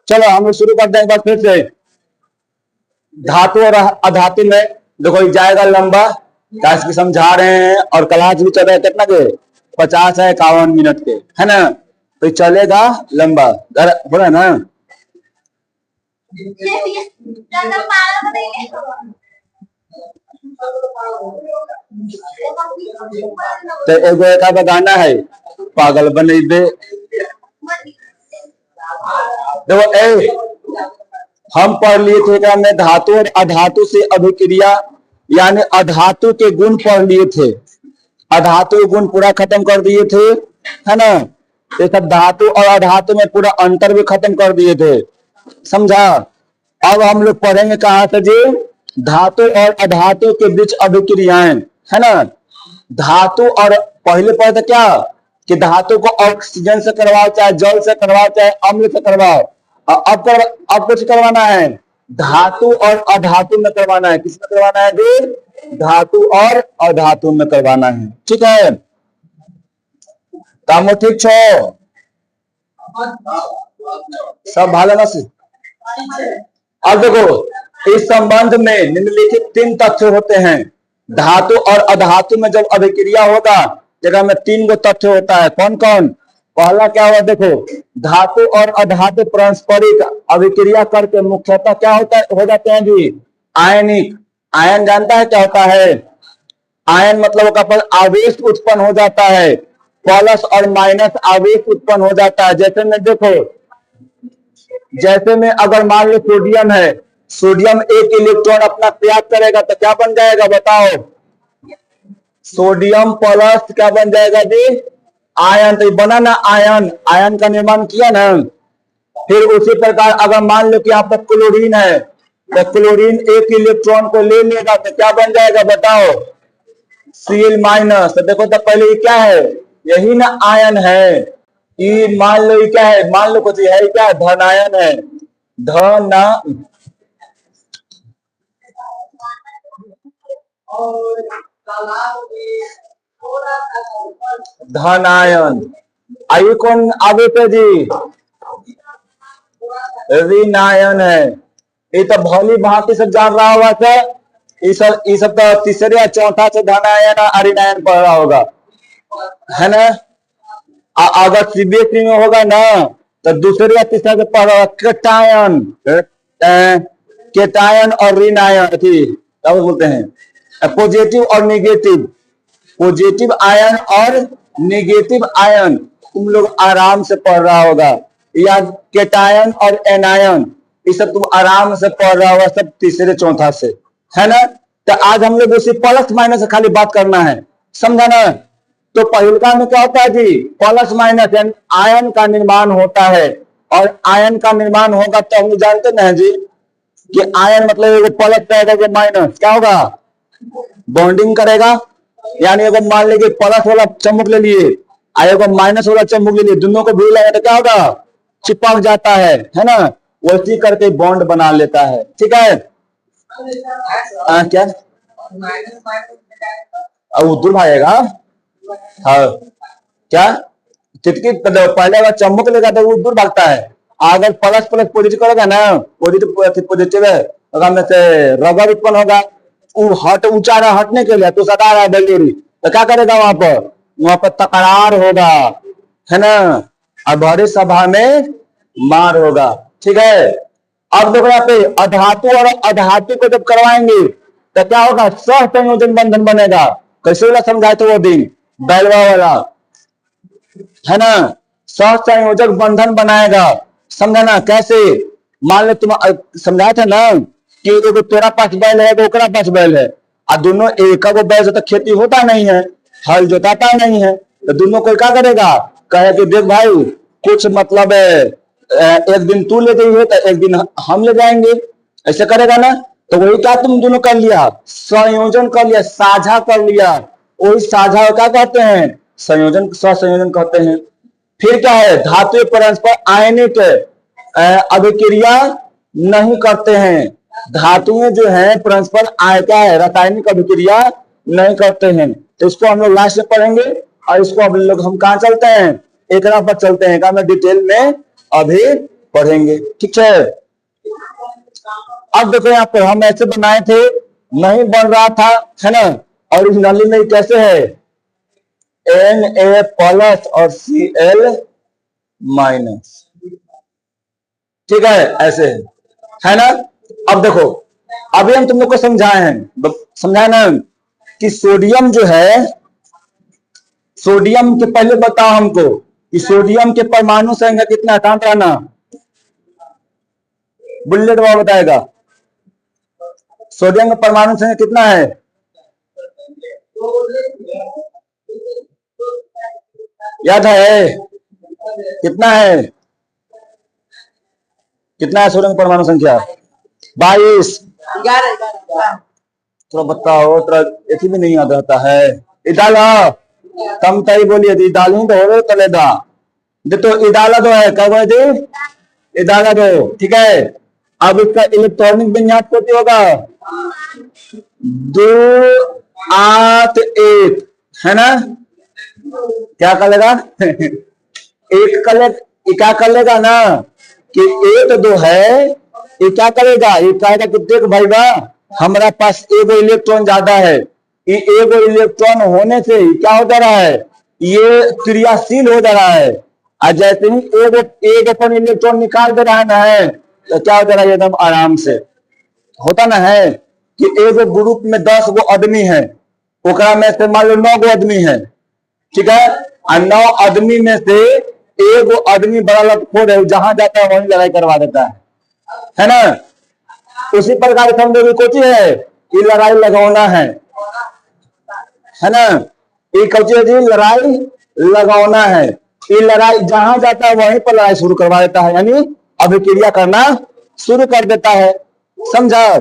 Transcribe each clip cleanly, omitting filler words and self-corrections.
चलो हम लोग शुरू करते हैं एक बार फिर से। धातु और अधातु में देखो ये जाएगा लंबा, क्लास की समझा रहे हैं और क्लास भी चल रहा है कितना के 50 है 51 मिनट के, है ना। तो चलेगा लंबा, बोला ना। तो एक गाना है पागल बने दे। देखो हम पढ़ लिए थे में धातु और अधातु से अभिक्रिया यानी अधातु के गुण पढ़ लिए थे, अधातु के गुण पूरा खत्म कर दिए थे, है ना। ये सब धातु और अधातु में पूरा अंतर भी खत्म कर दिए थे, समझा। अब हम लोग पढ़ेंगे कहाँ से जी, धातु और अधातु के बीच अभिक्रियाएं, है ना। धातु और पहले पढ़ते क्या कि धातु को ऑक्सीजन से करवाओ, चाहे जल से करवाओ, चाहे अम्ल से करवाओ। अब कुछ करवाना है धातु और अधातु में करवाना है। किसमें करवाना है जी, धातु और अधातु में करवाना है, ठीक है। कामो ठीक छो सब भालो ना। अब देखो इस संबंध में निम्नलिखित 3 तथ्य होते हैं। धातु और अधातु में जब अभिक्रिया होगा जगह में 3 गो तथ्य होता है। कौन कौन? पहला क्या हुआ देखो, धातु और अधातु पारस्परिक अभिक्रिया करके मुख्यतः क्या होता है, हो जाते हैं जी आयनिक। आयन जानता है क्या होता है? आयन मतलब का आवेश उत्पन्न हो जाता है, प्लस और माइनस आवेश उत्पन्न हो जाता है। जैसे में देखो, जैसे में अगर मान लो सोडियम है, सोडियम एक इलेक्ट्रॉन अपना त्याग करेगा तो क्या बन जाएगा बताओ, सोडियम प्लस क्या बन जाएगा जी आयन। तो बना ना आयन, आयन का निर्माण किया ना। फिर उसी प्रकार अगर मान लो कि यहाँ पर क्लोरीन है तो क्लोरीन एक इलेक्ट्रॉन को ले लेगा तो क्या बन जाएगा बताओ, Cl माइनस। तो देखो तो पहले ये क्या है, यही ना आयन है। ये मान लो ये क्या है, मान लो कुछ है क्या, धन आयन है, धन आयन। आई कौन आगे पे जी, ऋण आयन है। ये तो भली भांति सब जान रहा होगा सर, ये सब तो तीसरे या चौथा से धन आयन और ऋण आयन पढ़ रहा होगा, है ना। अगर सीबीएसई में होगा ना तो दूसरे या तीसरे से पढ़ रहा होगा केटायन, केटायन और ऋण आयन, क्या बोलते हैं पॉजिटिव और नेगेटिव, पॉजिटिव आयन और नेगेटिव आयन तुम लोग आराम से पढ़ रहा होगा। या केटायन और एनायन ये सब तुम आराम से पढ़ रहा होगा, सब तीसरे चौथा से, है ना। तो आज हम लोग उसी प्लस माइनस से खाली बात करना है, समझा ना। तो पहिलका में क्या होता है जी, प्लस माइनस यानी आयन का निर्माण होता है। और आयन का निर्माण होगा तो हम जानते ना जी कि आयन मतलब एगो प्लस रहेगा, एगो माइनस क्या होगा, बॉन्डिंग करेगा। यानी अगर मान लीजिए प्लस वाला चम्मच ले लिए और एगो माइनस वाला चम्मच ले लिए, दोनों को भी लगा तो क्या होगा, चिपक जाता है ना। वैसी करके बॉन्ड बना लेता है, ठीक है। क्या अब दूर भागेगा, हाँ क्या चिटकी पहले अगर चम्मच लेगा तो वो दूर भागता है। अगर प्लस प्लस पॉजिटिव करेगा ना, पॉजिटिव है में से रबर उत्पन्न होगा, वो हट ऊंचा रहा, हटने के लिए तो सटा रहा है बलूरी, तो क्या करेगा वहां पर तकरार होगा, है ना। और भरी सभा में मार होगा, ठीक है। अब देखो यहाँ पे अधातु और अधातु को जब करवाएंगे तो क्या होगा, सहसंयोजन बंधन बनेगा। कैसे वाला समझाए थे वो दिन, बैलवा वाला, है ना। सहसंयोजक बंधन बनाएगा, समझा ना। कैसे, मान लो तुम समझाए थे ना कि एगो तेरा पास बैल है, एगो ओकरा पास बैल है, और दोनों एक बैल से तो खेती होता नहीं है, हल जोताता नहीं है। तो दोनों को क्या करेगा, कहे कि देख भाई कुछ मतलब एक दिन तू ले जाइए तो एक दिन हम ले जाएंगे, ऐसे करेगा ना। तो वही क्या तुम दोनों कर लिया, संयोजन कर लिया, साझा कर लिया। वही साझा क्या कहते हैं, संयोजन, सहसंयोजन कहते हैं। फिर क्या है, धातु परस्पर आयनिक अभिक्रिया नहीं करते हैं। धातुएं जो है परस्पर क्या है, रासायनिक अभिक्रिया नहीं करते हैं। तो इसको हम लोग लास्ट में पढ़ेंगे। और इसको हम लोग हम कहाँ चलते हैं, एकरा पर चलते हैं, मैं डिटेल में अभी पढ़ेंगे, ठीक है। अब देखो यहाँ पर हम ऐसे बनाए थे, नहीं बन रहा था, है ना। ओरिजिनली में कैसे है, Na प्लस और Cl माइनस, ठीक है, ऐसे है ना। अब देखो, अभी हम तुम लोग को समझाए हैं, समझाए ना, कि सोडियम जो है, सोडियम के पहले बताओ हमको कि सोडियम के परमाणु संख्या कितना, काम रहना, बुलेट बाबा बताएगा, सोडियम का परमाणु संख्या कितना है, याद है, कितना है, कितना है सोडियम का परमाणु संख्या, 22। थोड़ा बताओ, थोड़ा एक भी नहीं याद रहता है, इडाला कम तई बोलिए, इडालू तो हो तलेदा, तो इडाला दो है, कब है जी, इडाला दो, ठीक है। अब इसका इलेक्ट्रॉनिक विन्यास कैसे होगा, 2 8 1, है ना, क्या कर लेगा एक कर ले, क्या कर लेगा ना, कि 1 2 है, ये क्या करेगा, ये कहेगा कि देख भाई बा, हमारा पास एगो इलेक्ट्रॉन ज्यादा है, ये एगो इलेक्ट्रॉन होने से क्या हो जा रहा है, ये क्रियाशील हो जा रहा है, और जैसे ही एक अपन इलेक्ट्रॉन निकाल दे रहा है ना, है तो क्या हो जा रहा है, एकदम आराम से होता ना है, कि एक ग्रुप में 10 गो आदमी है, ओकरा में से मान लो 9 गो आदमी है, ठीक है, और 9 आदमी में से एक गो आदमी बड़ा लटखोर है, जहां जाता है वहीं लड़ाई करवा देता है ना। उसी प्रकार समझो कि कोची है, ये लड़ाई लगाना है ना, ये कोची है जी, लड़ाई लगाना है, ये लड़ाई जहां जाता है वहीं पर लड़ाई शुरू करवा देता है, यानी अभिक्रिया करना शुरू कर देता है, समझा।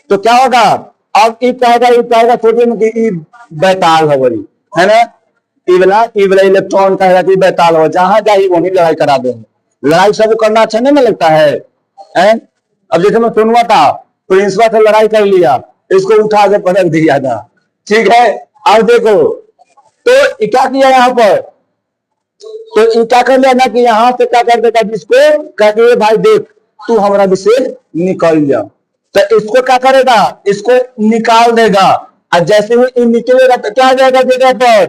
तो क्या होगा, अब ये कहेगा सोडियम की बैताल है बड़ी, है ना, इवला इलेक्ट्रॉन कहेगा कि बैताल हो, जहां जाए वहीं लड़ाई करा दे, लड़ाई सब करना अच्छा नहीं लगता है। अब जैसे मैं सुनवा था, प्रिंसिपल से लड़ाई कर लिया, इसको उठा के पटक दिया था, ठीक है। अब देखो, तो क्या किया यहाँ पर, तो ये क्या कर लिया ना, कि यहाँ से क्या कर देगा, जिसको कहते भाई देख तू हमारा विषय निकल जा, तो इसको क्या करेगा, इसको निकाल देगा, और जैसे ही निकलेगा तो क्या आ जाएगा जगह पर,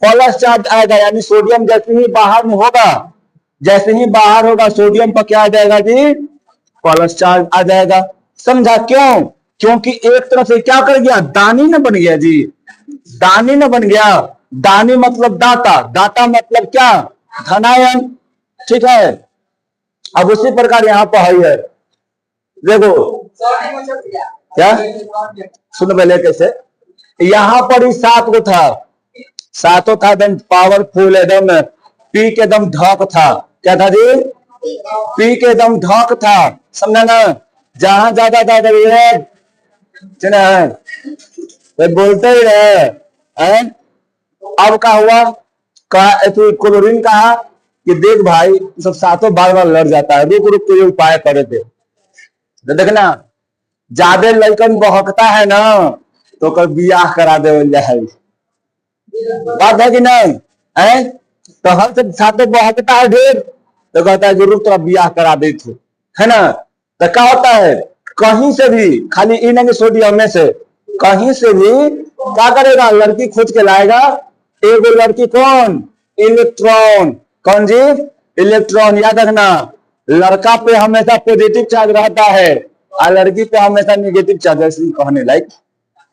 प्लस चार्ज आएगा, यानी सोडियम जैसे ही बाहर में होगा, जैसे ही बाहर होगा सोडियम पर क्या आ जाएगा जी, प्लस चार्ज आ जाएगा, समझा। क्यों, क्योंकि एक तरफ से क्या कर गया, दानी न बन गया जी, दानी न बन गया, दानी मतलब दाता, दाता मतलब क्या, धनायन, ठीक है। अब उसी प्रकार यहाँ पर है, देखो क्या, सुन पहले कैसे, यहाँ पर ही 7 गो था, 7 था, एकदम पावरफुल, एकदम पी के एकदम धक था, क्या था जी, पी के एकदम धक था, समझा ना, जहां ज्यादा था तो बोलते ही रहे। अब क्या हुआ, क्लोरीन कहा कि देख भाई सब 7 बार बार लड़ जाता है, रुक रुक के ये उपाय करे थे, तो देखना ज्यादा लड़कन बहकता है ना, तो कल बियाह करा दे, बात है कि नहीं है, तो हम सब 7 बहकता है ढेर, तो कहता है जरूर तेरा बियाह करा दे थे, है ना। तो क्या होता है, कहीं से भी, खाली इन नहीं सोडियम में से कहीं से भी क्या करेगा, लड़की खोज के लाएगा, एक लड़की कौन, इलेक्ट्रॉन, कौन जी, इलेक्ट्रॉन, याद रखना, लड़का पे हमेशा पॉजिटिव चार्ज रहता है, और लड़की पे हमेशा नेगेटिव चार्ज, ऐसे कहने लायक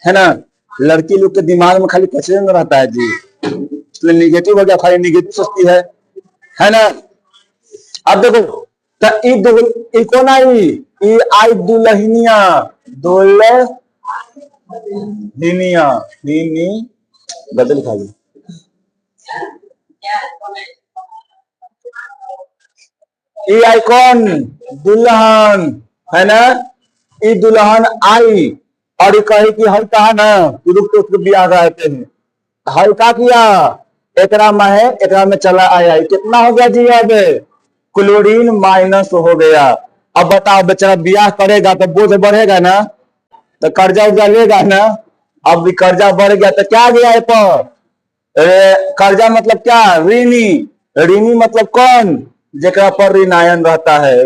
है ना, लड़की लोग के दिमाग में खाली कचरे में रहता है जी, इसलिए नेगेटिव हो गया, खाली नेगेटिव सोचती है ना। अब देखो, तो कौन आई दुल्हनिया, दुल्हनिया, बदल खाली, ये आई कौन, दुल्हन, है ना, ये दुल्हन आई, और ये कही कि हल कहा ना, रुक तो उसको बियाह रहते हैं, हल का किया, एकरा में है, एकरा में चला आया, कितना हो गया जी, अब क्लोरीन माइनस हो गया। अब बताओ बेचारा बियाह करेगा तो बोझ बढ़ेगा ना, तो कर्जा उर्जा लेगा ना, अब भी कर्जा बढ़ गया तो क्या गया है पर, कर्जा मतलब क्या, ऋणी, ऋणी मतलब कौन, जेकरा पर ऋणायन रहता है,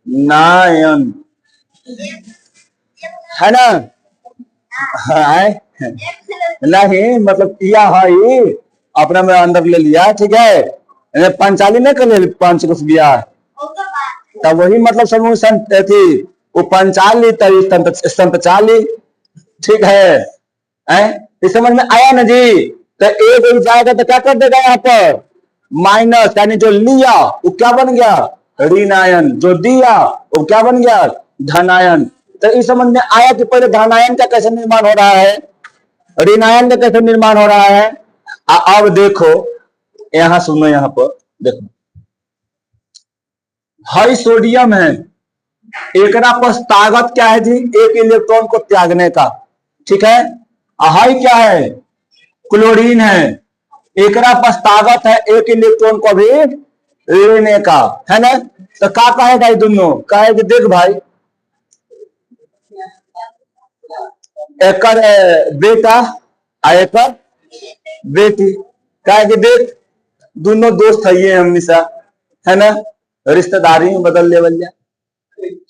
ऋणायन, है ना? है नहीं, मतलब किया है अपना में अंदर ले लिया, ठीक है। पंचाली नहीं कर ले, पंच कुछ गया तब वही मतलब समूह संत थी, वो पंचाली संतचाली, ठीक है। इस समझ में आया ना जी? तो एक जाएगा तो क्या कर देगा यहाँ पर माइनस, यानी जो लिया वो क्या बन गया ऋणायन, जो दिया वो क्या बन गया धनायन। तो इस समझ में आया कि पहले धनायन का कैसे निर्माण हो रहा है, ऋणायन का कैसे निर्माण हो रहा है। अब देखो यहां सुनो, यहां पर देखो, हाई सोडियम है, एकरा पास ताकत क्या है जी, एक इलेक्ट्रॉन को त्यागने का, ठीक है। हाई क्या है, क्लोरीन है, एकरा पास ताकत है एक इलेक्ट्रॉन को भी लेने का, है ना। तो क्या कहेगा ये दोनों, कहेगा देख भाई एकर बेटा एकर बेटी, कहेगा देख दोनों दोस्त है ये हमेशा, है ना, रिश्तेदारी में बदल ले बल्ला,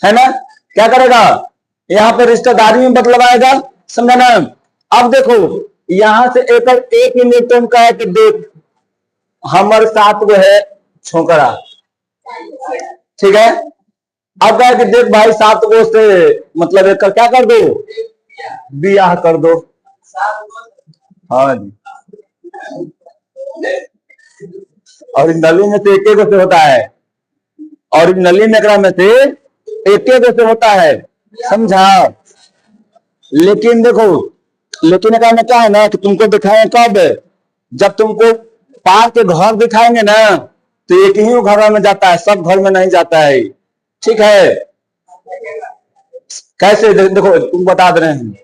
है ना। क्या करेगा यहाँ पे रिश्तेदारी में बदलवाएगा, समझा ना। अब देखो यहां से एक इलेक्ट्रॉन का है कि देख हमारे साथ वो है छोकरा, ठीक है। अब कहे कि देख भाई सात गो से मतलब एक क्या कर दो, बियाह कर दो, हाँ जी। और नली में से एक से होता है, और नली नकरा में से एक से होता है, समझा। लेकिन देखो, लेकिन में क्या है ना कि तुमको दिखाएं कब, जब तुमको पार के घर दिखाएंगे ना तो एक ही घर में जाता है, सब घर में नहीं जाता है, ठीक है। कैसे देखो तुम बता दे रहे हैं,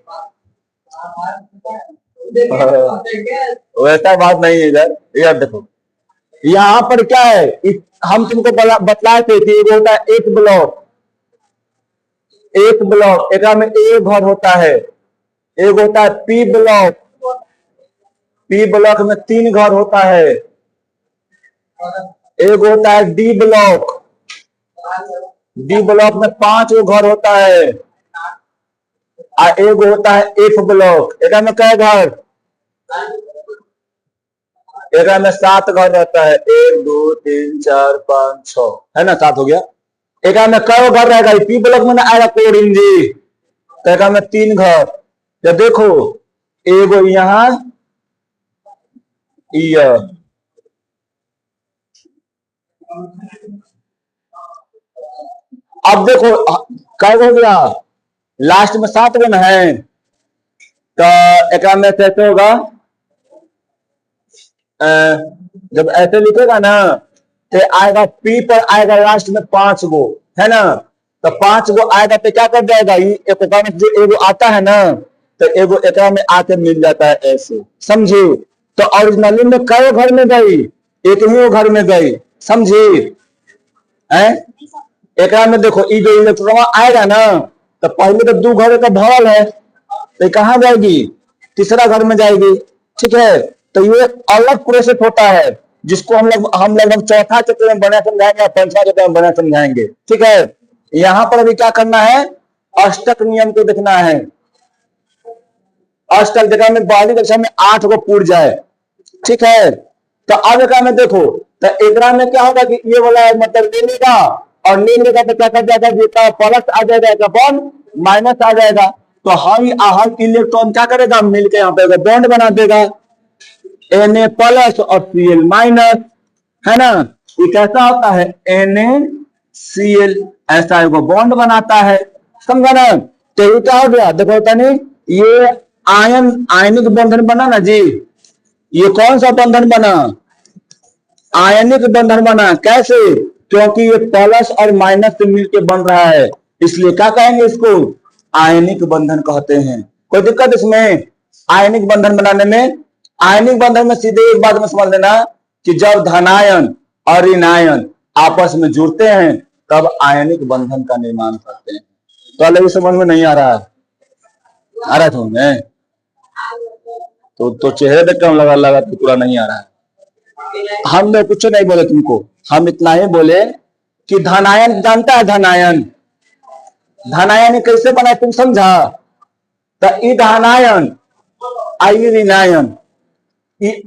वैसा बात नहीं है इधर, यार देखो यहाँ पर क्या है, हम तुमको बतलाए थे कि एक होता है एक ब्लॉक, एक ब्लॉक एक में एक घर होता है, एक होता है पी ब्लॉक, पी ब्लॉक में 3 घर होता है, एक होता है डी ब्लॉक, डी ब्लॉक में 5 घर होता है, और एक होता है एफ ब्लॉक, एक में क्या घर, एक में 7 घर रहता है, 1 2 3 4 5 6, है ना, 7 हो गया। एक में कई घर रहेगा, पी ब्लॉक में ना आएगा क्लोरीन जी, तो एक में 3 घर। तो देखो एगो यहाँ अब देखो क्या हो गया, लास्ट में 7 गण है, तो एक में कैसे होगा, जब ऐसे लिखेगा ना तो आएगा पी पर आएगा लास्ट में 5 गो, है ना। तो 5 गो आएगा तो क्या कर जाएगा, एक में जो एगो आता है ना तो एगो एक में आके मिल जाता है, ऐसे समझी। तो ओरिजिनली में कई घर में गई, एक ही घर में गई, समझी। एक में देखो ये जो इलेक्ट्रॉन आएगा ना तो पहले तो 2 घर का भरल है, तो कहां जाएगी, तीसरा घर में जाएगी, ठीक है। तो ये अलग प्रोसेस होता है जिसको हम लगभग चौथा चक्र में बना समझाएंगे या 5वां चक्र में बना समझाएंगे, ठीक है। यहां पर अभी क्या करना है, अष्टक नियम को देखना है, अष्टक जगह में 12वीं कक्षा में 8 को पूर जाए, ठीक है। तो अब एक में देखो, तो एक में क्या होगा कि ये वाला मतलब ले लेगा, और ले लेगा तो क्या कर जाएगा, जितना प्लस आ जाएगा अपन माइनस आ जाएगा, तो हाई आहत इलेक्ट्रॉन क्या करेगा, मिलकर यहाँ पे बॉन्ड बना देगा, Na प्लस और Cl माइनस, है ना। ये कैसा होता है, NaCl, ऐसा एक बॉन्ड बनाता है, समझा ना। तो ये क्या हो गया, देखो होता नहीं, ये आयनिक बंधन बना ना जी, ये कौन सा बंधन बना, आयनिक बंधन बना, कैसे, क्योंकि ये प्लस और माइनस से मिलकर बन रहा है, इसलिए क्या कहेंगे, इसको आयनिक बंधन कहते हैं। कोई दिक्कत इसमें आयनिक बंधन बनाने में, आयनिक बंधन में सीधे एक बात में समझ लेना कि जब धनायन और ऋणायन आपस में जुड़ते हैं तब आयनिक बंधन का निर्माण करते हैं। तो अलग समझ में नहीं आ रहा है, आ रहा है तुम्हें, तो चेहरे देख कम लगा तो पूरा नहीं आ रहा है। हम लोग कुछ नहीं बोले तुमको, हम इतना ही बोले कि धनायन जानता है, धनायन धनायन कैसे बनाए तुम समझा? तो ई धनायन आई ऋणायन,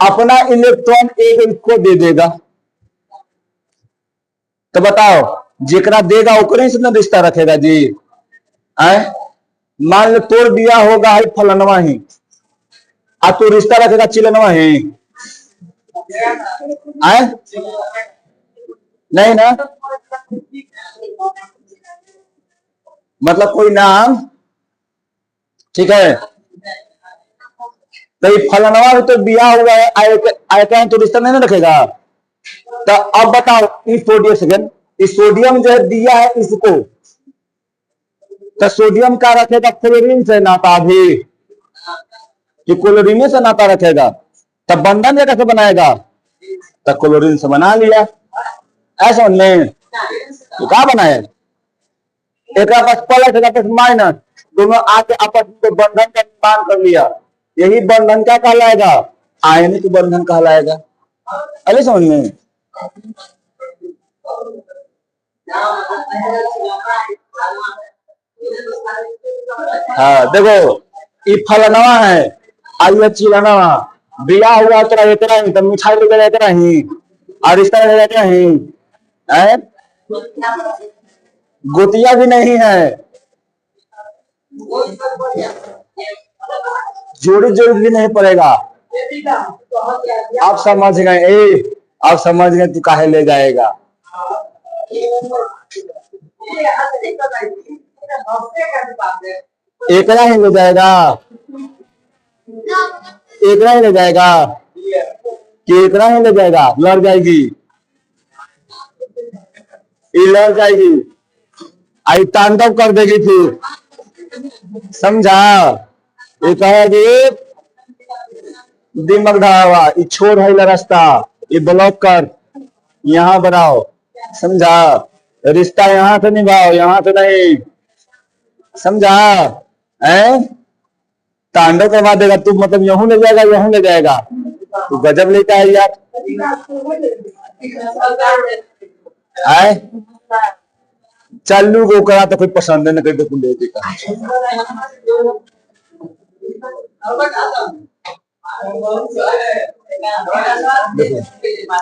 अपना इलेक्ट्रॉन एक इसको दे देगा। तो बताओ जेकरा देगा ओकरे से ना रिश्ता रखेगा जी। मान लो तोड़ दिया होगा है फलनवा ही, अब तो रिश्ता रखेगा चिलनवा ही? नहीं ना, मतलब कोई नाम, ठीक है, तो फलनवा में तो बिया हुआ है, आए तो रिश्ता नहीं ना रखेगा। तो अब बताओ इस सोडियम सेकंड, इस सोडियम जो है दिया है इसको, तो सोडियम का रखेगा क्लोरीन से नाता भी, कि क्लोरीन से नाता रखेगा, तब बंधन कैसे बनाएगा? तो क्लोरीन से बना लिया, ऐसा नहीं तो क्या बनाए? एक पास प्लस एक पास माइनस, दोनों आके आपस में बंधन का निर्माण कर लिया, यही बंधन क्या कहलाएगा? आयनिक बंधन कहलाएगा। अरे समझ में? हाँ देखो ये फलनवा है, आइए चिलनवा, बिया हुआ तेरा इतना ही, तो मिठाई लेकर इतना ही, और रिश्ता लेकर इतना ही, गोतिया भी नहीं है, जोड़ी जोड़ी भी नहीं पड़ेगा। आप समझ गए? आप समझ गए तू काहे ले जाएगा? एकरा ही ले जाएगा, एकरा ही ले जाएगा कि एकरा ही ले जाएगा? लड़ जाएगी, ये लड़ जाएगी, आई तांडव कर देगी फिर, समझा? ये कहेगी दिमाग ढावा, ये छोड़ है रास्ता, ये ब्लॉक कर, यहाँ बनाओ, समझा? रिश्ता यहाँ से निभाओ, यहाँ से नहीं, समझा? तांडव करवा देगा तू, मतलब यूं ले जाएगा, यूं ले जाएगा, तू गजब लेता है यार। चालू को करा तो कोई पसंद नहीं करते कुल का।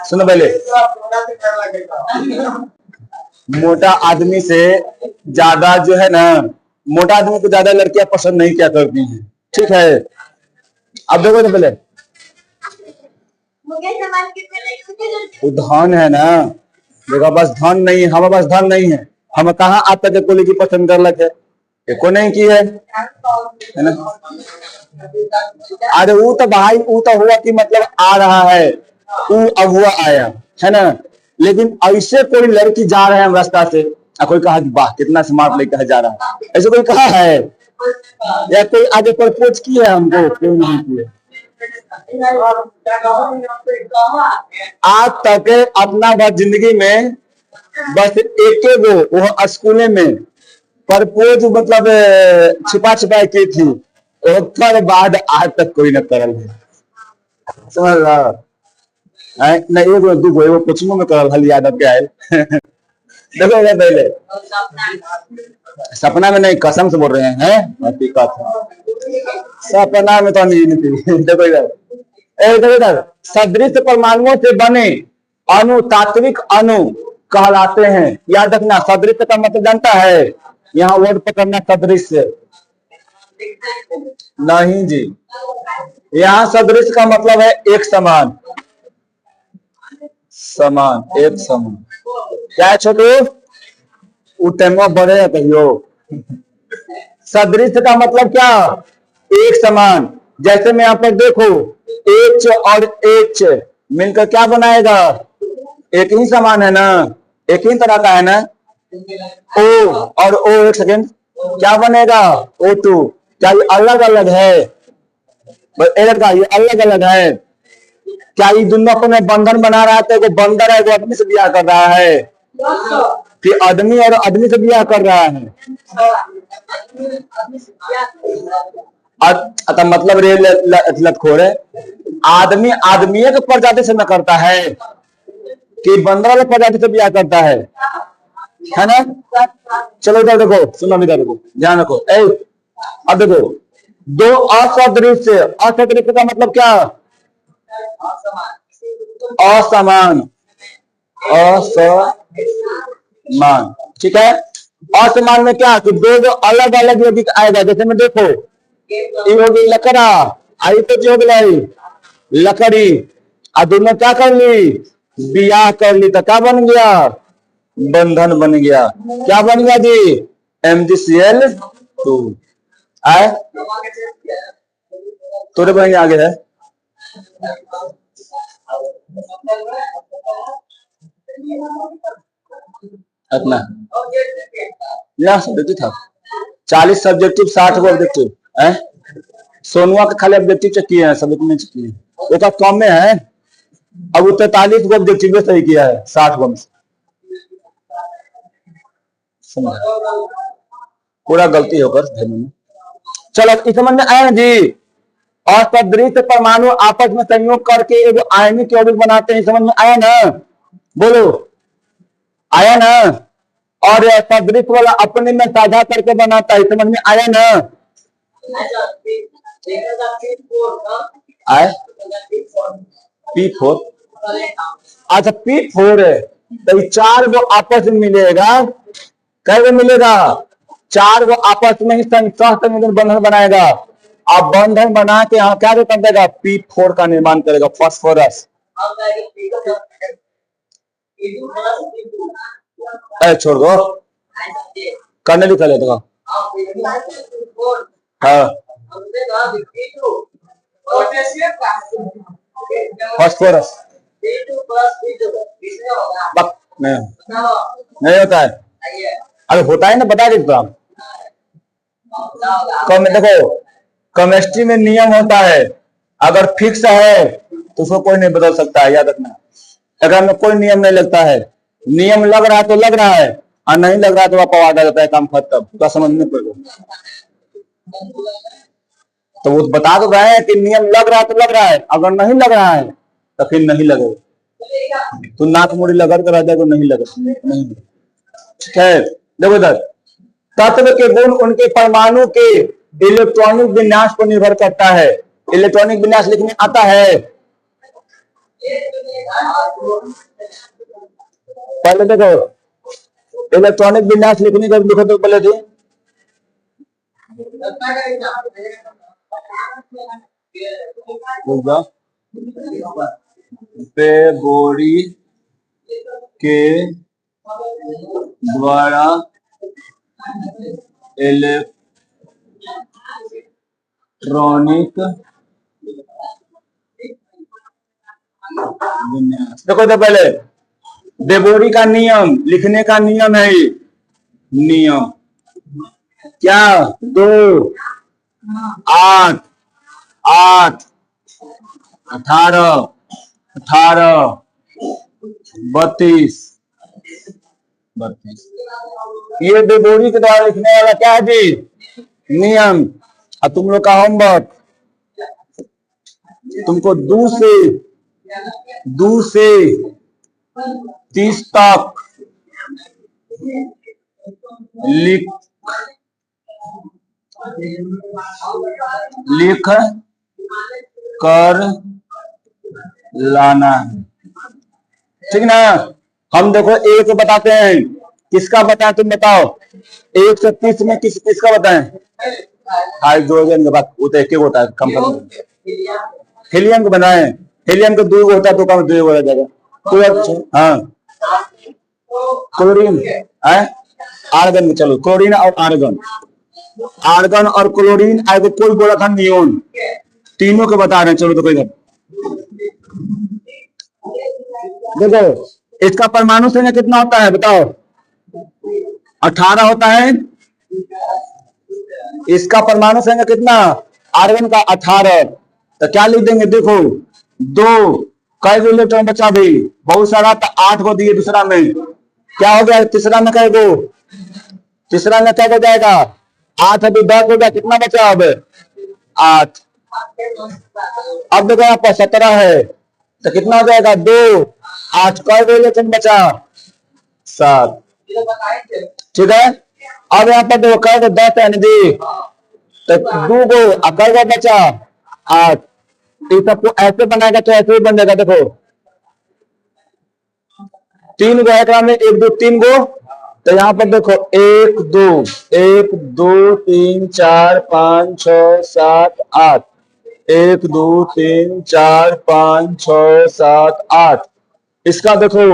सुनो पहले, मोटा आदमी से ज्यादा जो है ना, मोटा आदमी को ज्यादा लड़कियां पसंद नहीं क्या करती हैं, ठीक है? अब देखो तो पहले वो धन है ना, देखो बस धन नहीं, हमारे पास धन नहीं है, हम कहाँ आज तक कोई की पसंद कर लगे, एको नहीं की है ना? अरे वो तो भाई वो तो हुआ कि मतलब आ रहा है, वो अब हुआ आया है ना, लेकिन ऐसे कोई लड़की जा रहे हैं हम रास्ता से, कोई कहा वाह कितना स्मार्ट लड़का जा रहा है, ऐसे कोई कहा है? या कोई आगे प्रपोज की है हमको? क्यों नहीं किए आज तक अपना बस जिंदगी में, बस एक गो वो स्कूल में प्रपोज मतलब छिपा छिपा की थी, उसके बाद आज तक कोई न करल है, समझ रहा? नहीं एगो दूगो एगो कोचिंग में करल हल यादव के आयल। देखो पहले सपना में नहीं, कसम से बोल रहे हैं, हकीकत है, सपना में तो नहीं। देखो इधर, सदृश परमाणुओं से बने अणु तात्विक अणु कहलाते हैं। याद रखना, सदृश का मतलब जानता है? यहाँ वर्ड पकड़ना, सदृश नहीं जी, यहाँ सदृश का मतलब है एक समान, समान, एक समान। क्या है छोटू? उठेंगे बढ़े कहियो। सदृश का मतलब क्या? एक समान। जैसे मैं यहाँ पर देखो, एच और एच मिलकर क्या बनाएगा? एक ही समान है ना, एक ही तरह का है ना। ओ और ओ, एक सेकेंड, क्या बनेगा? O2। क्या ये अलग अलग है? ये अलग अलग है क्या? ये दोनों को में बंधन बना रहा है, वो बंदर है, वो आदमी से ब्याह कर रहा है, कि आदमी और आदमी से ब्याह कर रहा है? मतलब रे लतखोर है, आदमी आदमी के प्रजाति से न करता है कि बंदर वाले प्रजाति से ब्याह करता है ना। चलो इधर देखो, सुनो इधर देखो, ध्यान रखो। अब देखो, दो असदृश, असदृश का मतलब क्या? असमान, असमान, ठीक है। असमान में क्या कि दो अलग अलग यदि आएगा, जैसे में देखो ये होगी लकड़ा, आई तो जो लकड़ी, और दोनों क्या कर ली? बियाह कर ली, तो क्या बन गया? बंधन बन गया। क्या बन गया जी? MgCl2 आए। तोरे बहन आगे है अपना सब्जेक्टिव था 40 सब्जेक्टिव 60 को ऑब्जेक्टिव है। सोनुआ के खाली ऑब्जेक्टिव चेक किए हैं, सब्जेक्ट में चेक किए, वो तो कम में है। अब वो 43 को ऑब्जेक्टिव में सही किया है 60 को में। पूरा गलती होकर चलो इस समझ में आया जी। असदृश परमाणु आपस में संयोग करके एक आयनिक यौगिक बनाते हैं, समझ में आया ना? बोलो, आया ना? और सदृश वाला अपने में साझा करके बनाता है, समझ में आया ना? आए P4, अच्छा P4 है तो 4 वो आपस में मिलेगा। कैसे मिलेगा? 4 वो आपस में ही बंधन बनाएगा। अब बंधन बना के यहाँ क्या कर देगा? P4 का निर्माण करेगा, फास्फोरस। छोड़ दो, करने लिखा लेगा। हाँ, फास्फोरस नहीं होता है। अरे होता है ना, बता दीजिए आप। देखो केमिस्ट्री में नियम होता है, अगर फिक्स है तो उसको कोई नहीं बदल सकता है, याद रखना। अगर में कोई नियम नहीं लगता है, नियम लग रहा है तो लग रहा है, और नहीं लग रहा है तो वापस आ जाता है, काम खत्म। तो समझ में पड़ेगा। तो वो बता तो रहे हैं कि नियम लग रहा है तो लग रहा है, अगर नहीं लग रहा है तो फिर नहीं लगेगा। तो नाक मुड़ी लगा कर रह जाएगा, नहीं लगे नहीं। ठीक है, देखो इधर तत्व के गुण उनके परमाणु के इलेक्ट्रॉनिक विन्यास पर निर्भर करता है। इलेक्ट्रॉनिक विन्यास लिखने आता है? पहले देखो इलेक्ट्रॉनिक विन्यास लिखने का लिखो तो पहले थे बेबोरी के द्वारा इलेक्ट्रॉनिक विन्यास। देखो तो पहले बेबोरी का नियम लिखने का नियम है, नियम क्या? 2 8 8 18 18 32 32। ये बेबोरी के द्वारा लिखने वाला क्या है जी? नियम। और तुम लोग का होमवर्क, तुमको 2 से 30 तक लिख कर लाना है, ठीक ना? हम देखो एक बताते हैं, किसका बताएं तुम बताओ? 1 से 30 में किसका बताएं? हाइड्रोजन का बात, वो तो एक होता है, कम हीलियम को बनाए। हीलियम का 2 होता है तो कम 2 हो जाएगा। तो अच्छा हाँ, क्लोरीन आर्गन, चलो क्लोरीन और आर्गन, आर्गन और क्लोरीन आगे कोई बोला था नियोन, तीनों के बता रहे हैं। चलो तो कोई देखो इसका परमाणु संख्या कितना होता है बताओ? 18 होता है। इसका परमाणु संख्या कितना? आर्गन का 18। तो क्या लिख देंगे? देखो 2 कई इलेक्ट्रॉन बचा भी बहुत सारा, तो 8 को दिए दूसरा में, क्या हो गया? तीसरा में कई गो? तीसरा में क्या हो जाएगा? 8 अभी 10 हो गया, कितना बचा अब? 8। अब देखो यहाँ पर 17 है तो कितना हो जाएगा 2, 8 का रिलेशन बचा 7। ठीक है, अब यहाँ पर देखो कर 10 है जी, तो 2 को अकर बचा 8। इस सबको ऐसे बनाएगा तो ऐसे ही बन जाएगा। देखो 3 गो है में 1 2 3 गो, तो यहाँ पर देखो 1 2 1 2 3 4 5 6 7 8, 1 2 3 4 5 6 7 8। इसका देखो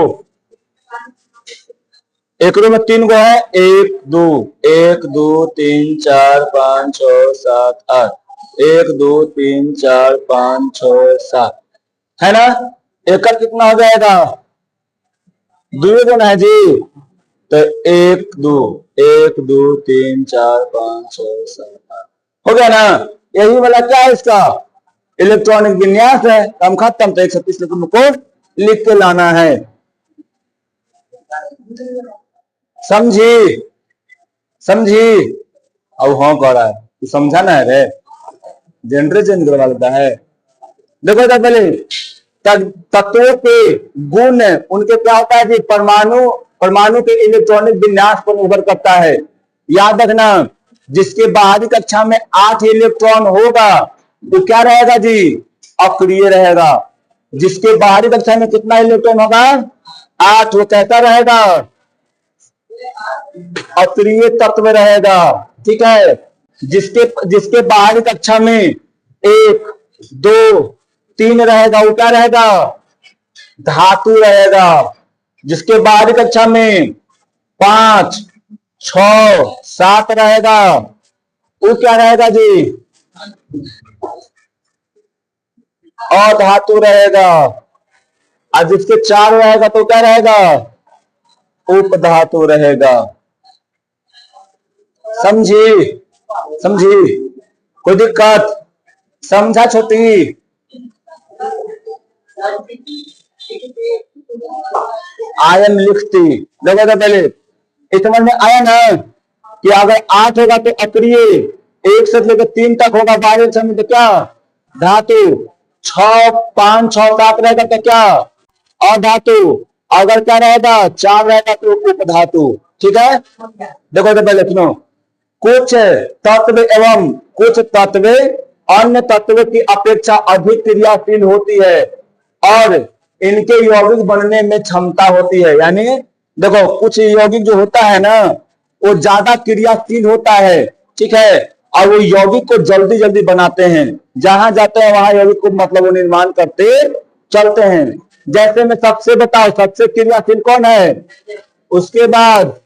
एक रो में 3 गो है, 1 2 1 2 3 4 5 6 7 8, 1 2 3 4 5 6 7 है ना। एकड़ कितना हो जाएगा 2 गुना है जी, तो 1 2 1 2 3 4 5 6 7 8 हो गया ना। यही वाला क्या है इसका इलेक्ट्रॉनिक विन्यास है। हम खत्म, तो 136 को लिख के लाना है। समझी समझी, अब हाँ कह रहा है तू समझा ना है रे, जनरेट चेंज करवा लेता है। देखो तो पहले तत्वों के गुण उनके क्या होता है जी, परमाणु के इलेक्ट्रॉनिक विन्यास पर निर्भर करता है। याद रखना, जिसके बाहरी कक्षा में 8 इलेक्ट्रॉन होगा तो क्या रहेगा जी, अक्रिय रहेगा। जिसके बाहरी कक्षा में कितना इलेक्ट्रॉन होगा 8, वो कैसा रहेगा अक्रिय तत्व रहेगा। ठीक है, जिसके बाहरी कक्षा में 1 2 3 रहेगा वो क्या रहेगा धातु रहेगा। जिसके बाहरी कक्षा में 5 6 7 रहेगा वो क्या रहेगा जी अधातु रहेगा। और जिसके 4 रहेगा तो क्या रहेगा उपधातु रहेगा। समझी समझी, कोई दिक्कत समझा छोटी। आयन लिखती देखो तो पहले इस समझ में आया ना कि अगर 8 होगा तो अक्रिय, 1 से लेकर 3 तक होगा बाहरी समय तो क्या धातु, 6 5 6 7 रहेगा तो क्या अधातु, अगर क्या रहेगा 4 रहेगा तो उपधातु। ठीक है, देखो तो पहले सुनो, कुछ तत्व एवं कुछ तत्व अन्य तत्व की अपेक्षा अधिक क्रियाशील होती है और इनके यौगिक बनने में क्षमता होती है। यानी देखो कुछ यौगिक जो होता है ना वो ज्यादा क्रियाशील होता है। ठीक है, और वो यौगिक को जल्दी जल्दी बनाते हैं, जहां जाते हैं वहां यौगिक को मतलब वो निर्माण करते चलते हैं। जैसे में सबसे बताओ सबसे क्रियाशील कौन है, उसके बाद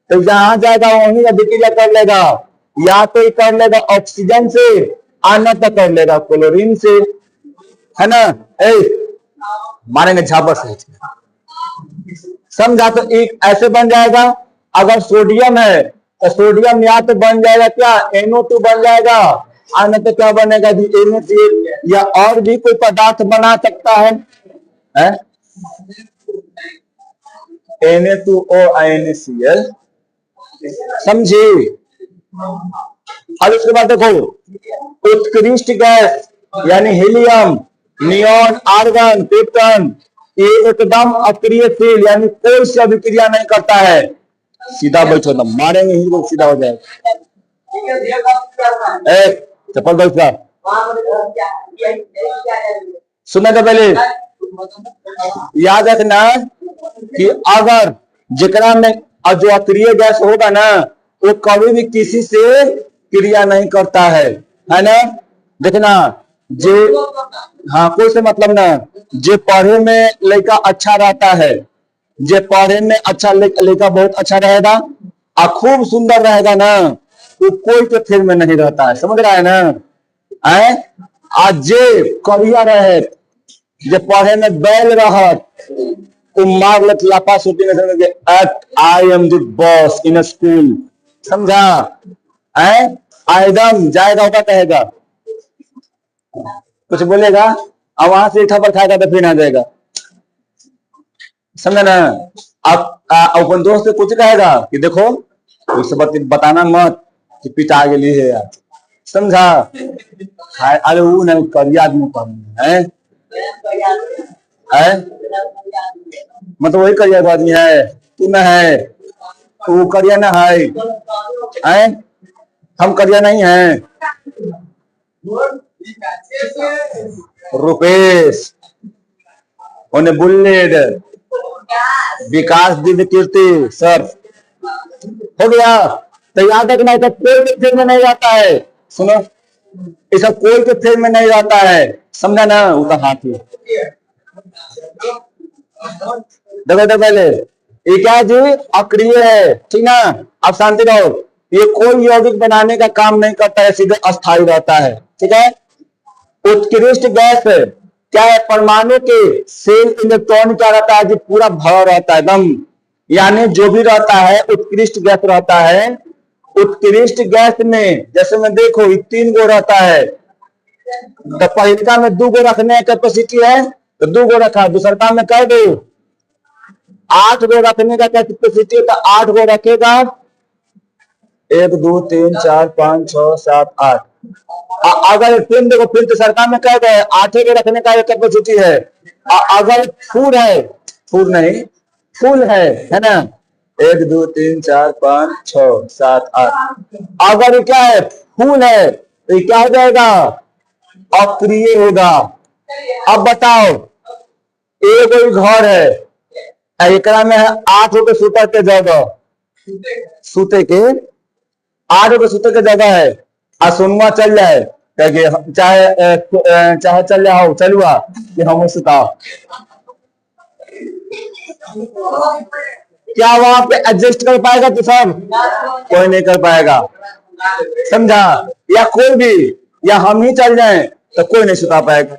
तो जहां जाएगा वहीं अभिक्रिया कर लेगा, या तो कर लेगा ऑक्सीजन से आना तो कर लेगा क्लोरीन से, है ना। मारेंगे झापर से, समझा। तो एक ऐसे बन जाएगा, अगर सोडियम है तो सोडियम या तो बन जाएगा क्या NO2 बन जाएगा, आना तो क्या बनेगा जी NaCl, या और भी कोई पदार्थ बना सकता है, Na2O NaCl। समझे। अब इसके बाद देखो उत्कृष्ट गैस यानी हीलियम, नियॉन, आर्गन, क्रिप्टन, ये एकदम अक्रियशील यानी कोई से अभिक्रिया नहीं करता है। सीधा बैठो ना, मारेंगे ही लोग, सीधा हो जाएगा। चप्पल बैठा सुनने का पहले याद रखना कि अगर जिकरा में जो अक्रिय गैस होगा ना वो कभी भी किसी से क्रिया नहीं करता है ना। देखना जे हाँ कोई से मतलब ना, जे पढ़े में लड़का अच्छा रहता है, जे पढ़े में अच्छा लड़का बहुत अच्छा रहेगा और खूब सुंदर रहेगा ना, वो कोई के फेर में नहीं रहता है। समझ रहा है ना। आज जे करिया रहे, जे पढ़े में बैल रहत, मार लत लापा shooting I am the boss in school, समझा। एकदम जाएगा होगा कहेगा, कुछ बोलेगा और वहां से थप्पड़ खाएगा तो फिर आ जाएगा, समझा ना। आप अपन दोस्त से कुछ कहेगा कि देखो उसे बताना मत कि पिता आगे लिए है यार, समझा? हाय अरे वो नहीं करिया आदमी पढ़ना है मतलब वही करिया आदमी है तू न है वो करिया ना है हम करिया नहीं है। रुपेश उन्हें बुलेट विकास दिव्य कीर्ति सर हो गया। तो याद रखना है कोई भी फिल्म में नहीं जाता है। सुनो ऐसा कोई के फिल्म में नहीं जाता है समझा ना उसका हाथी देखो तो पहले ये क्या जी अक्रिय है ठीक ना। अब शांति रहो ये कोई यौगिक बनाने का काम नहीं करता है सीधे अस्थायी रहता है ठीक है। उत्कृष्ट गैस क्या है परमाणु के सेल इलेक्ट्रॉन क्या रहता है जी पूरा भरा रहता है एकदम यानी जो भी रहता है उत्कृष्ट गैस रहता है। उत्कृष्ट गैस में जैसे में देखो 3 गो रहता है तो पहलका में 2 गो रखने का कैपेसिटी है तो 2 गो रखा दूसरका में कह दो 8 गो रखने का कैपेसिटी तो 8 गो रखेगा 1 2 3 4 5 6 7 8 अगर फिर देखो फिर दूसरका में कह गए 8 गो रखने का कैपेसिटी है। अगर फूल है फूल नहीं फूल है ना 1 2 3 4 5 6 7 8 अगर क्या है फूल है तो क्या हो जाएगा अक्रिय होगा। अब बताओ एक घर है एकरा में 8 गो सूतर के जगह सूते के 8 गो सूते के जगह है आ सोनुआ चल जाए चाहे चल जाओ चलुआ कि हम सुताओ क्या वहां पे एडजस्ट कर पाएगा तो सब कोई नहीं कर पाएगा समझा। या कोई भी या हम ही चल जाए तो कोई नहीं सुता पाएगा।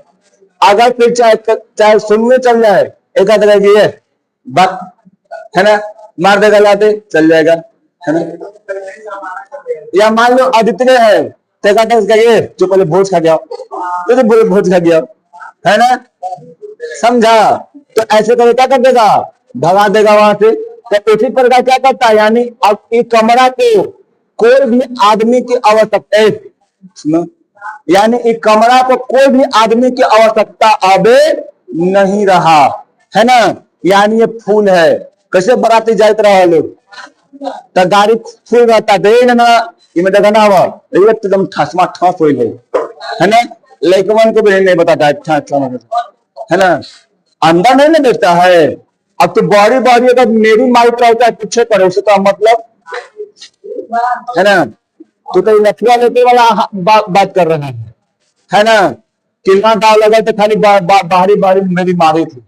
अगर फिर चाहे सुनने चल जाए एक आध ये बात है ना मार देगा लाते चल जाएगा है ना। या मान लो आदित्य है तो ये जो पहले भोज खा गया तो बोले भोज खा गया है ना समझा। तो ऐसे करके क्या कर देगा भगा देगा वहां से। तो उसी प्रकार क्या करता है यानी अब एक कमरा को कोई भी आदमी की आवश्यकता है यानी एक कमरा को कोई भी आदमी की आवश्यकता अब नहीं रहा है ना। यानी ये फूल है कैसे बराती जाते रहा लोग तो गाड़ी फूल रहता है ना ये देखा ना हुआ एकदम ठसमा ठस हो है ना। लेकिन को भी नहीं बताता है ना अंदर नहीं ना देखता है। अब तो बड़ी बड़ी अगर मेरी माइक रहता है पीछे करे उसे तो मतलब है ना तो कहीं लठुआ लेते वाला बात कर रहे हैं है ना। कितना दाव लगा तो खाली बाहरी बाहरी मेरी मारी थी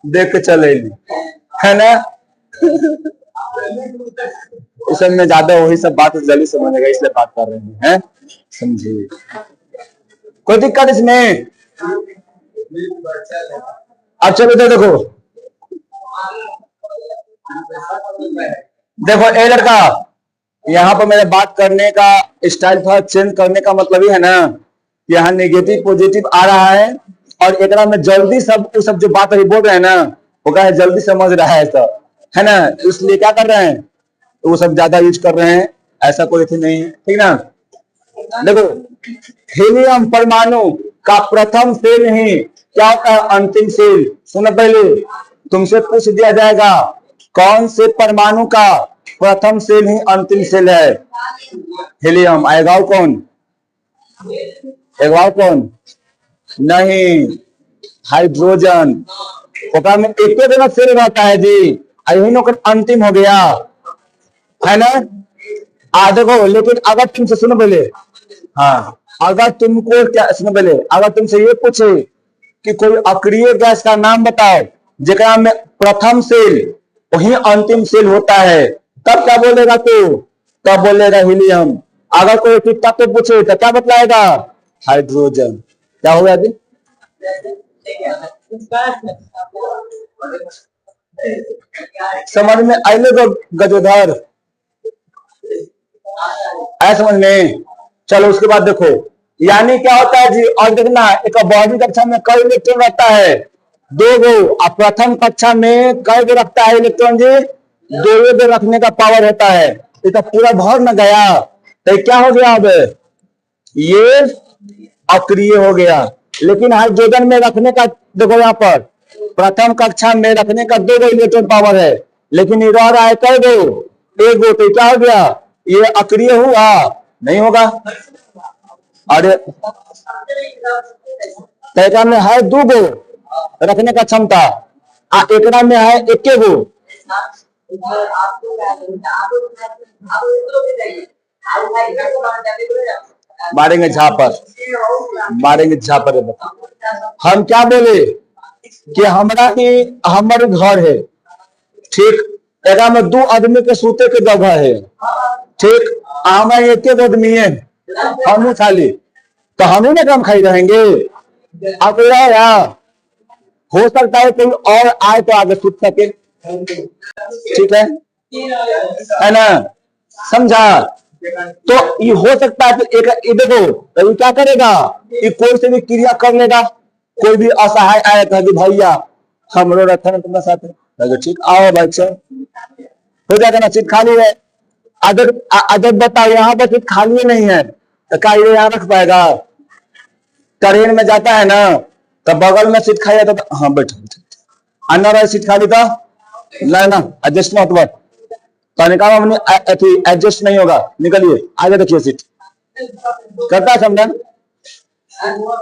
देख के चले है ना। इस में ज्यादा वही सब बात जल्दी समझेगा इसलिए बात कर रहे हैं समझिए कोई दिक्कत इसमें। अब चलो देखो देखो ए लड़का यहाँ पर मेरे बात करने का स्टाइल थोड़ा चेंज करने का मतलब ही है ना यहाँ नेगेटिव पॉजिटिव आ रहा है और एक में जल्दी सब जो बात अभी बोल रहे हैं ना वो क्या है जल्दी समझ रहा है सब है ना। इसलिए क्या कर रहे हैं वो सब ज्यादा यूज कर रहे हैं ऐसा कोई थी नहीं ठीक ना। देखो हीलियम परमाणु का प्रथम सेल ही क्या होता है अंतिम सेल। सुनो पहले तुमसे पूछ दिया जाएगा कौन से परमाणु का प्रथम सेल ही अंतिम सेल है हीलियम आएगा कौन कौन नहीं हाइड्रोजन में एक दिन सेल रहता है जी यही अंतिम हो गया है ना। देखो लेकिन अगर तुमसे सुनो पहले हाँ अगर तुमको क्या सुनो पहले अगर तुमसे ये पूछे कि कोई अक्रिय गैस का नाम बताओ जेकरा में प्रथम सेल वही अंतिम सेल होता है तब क्या बोलेगा तू तब बोलेगा हीलियम। अगर कोई तत्व पूछे तो क्या बतलाएगा हाइड्रोजन। क्या हो गया जी समझ में आइले गजोधर ऐसा समझ में। चलो उसके बाद देखो यानी क्या होता है जी और देखना एक बॉडी कक्षा में कई इलेक्ट्रॉन रहता है 2 गो और प्रथम कक्षा में कई गो रखता है इलेक्ट्रॉन जी 2 गो रखने का पावर होता है। ये तो पूरा भर न गया तो क्या हो गया अब ये अक्रिय हो गया। लेकिन हाइड्रोजन में रखने का देखो यहाँ पर प्रथम कक्षा में रखने का 2 इलेक्ट्रॉन पावर है, लेकिन ये रह रहा है कै गो, 1 गो, तो क्या हो गया, ये अक्रिय हुआ नहीं होगा। अरे तैका में है 2 गो रखने का क्षमता, एकरा में है 1 गो। मारेंगे झापर, मारेंगे झापर। हम क्या बोले कि हमारे घर है, ठीक, एकरा में 2 आदमी के सूते के जगह है, ठीक, हमें 1 आदमी है, हम खाली, तो हम ही ना कम खाई रहेंगे। अब या हो सकता है कोई और आए तो आगे सूत सके, ठीक है ना, समझा। तो ये हो सकता है कि एक देखो तो ये क्या करेगा, ये कोई से भी क्रिया कर लेगा। कोई भी असहाय आया था कि भैया हमरो रखा ना तुम्हारे साथ, ठीक, आओ भाई चल, हो जाएगा ना, सीट खाली है। अगर अगर बताओ यहाँ पर सीट खाली नहीं है तो क्या ये यहाँ रख पाएगा। ट्रेन में जाता है ना तो बगल में सीट खाली था, हाँ बैठो, अन्ना रहा सीट खाली था, ना एडजस्ट मत बात, तो निकालो हमने एडजस्ट नहीं होगा, निकलिए आगे देखिए सीट। करता है समझा,